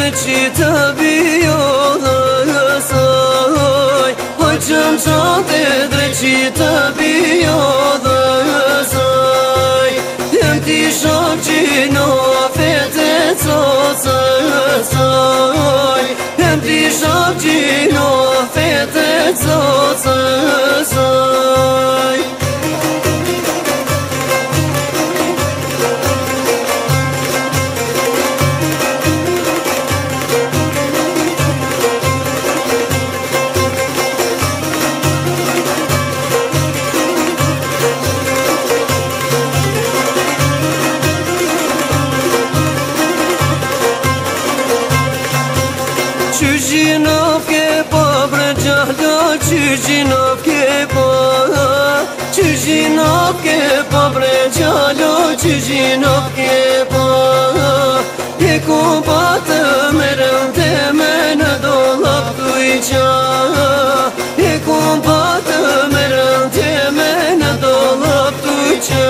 që të bio dhe saj Hojqëm qante dhe që të bio dhe saj Jem ti shok që në fete cocë saj Jem ti shok që në fete cocë saj Qyqinov ke po bre gjallë, qyqinov ke po Qyqinov ke po bre gjallë, qyqinov ke po E ku patë me rënte me në dollap kuj qa E ku patë me rënte me në dollap kuj qa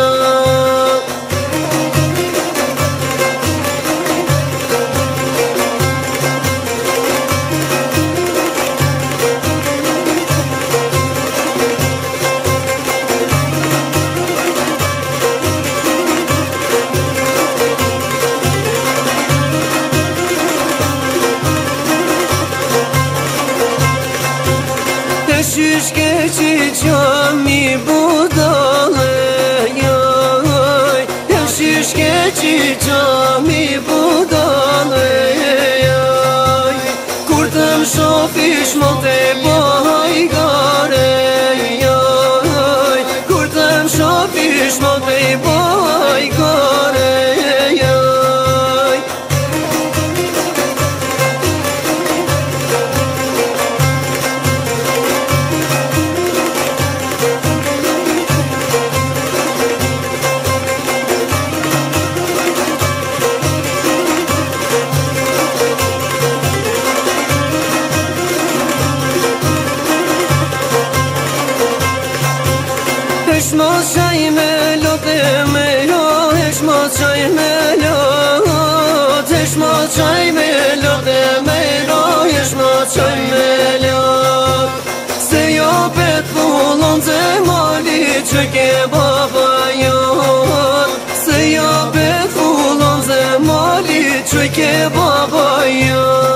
Shishke që qami budale jaj Shishke që qami budale jaj Kur të më shofish më të bajgare jaj Kur të më shofish më të bajgare jaj Mos qaj me lote me lot mos qaj me lot mos qaj me lote me lot mos qaj me lot Se jo pet fullon zemali që ke baba jot Se jo pet fullon zemali që ke baba jot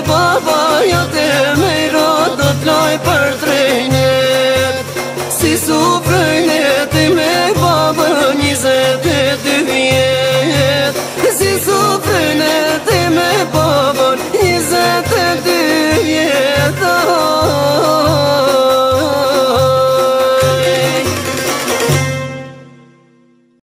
Baba, jo te me ro, do t'loj për tre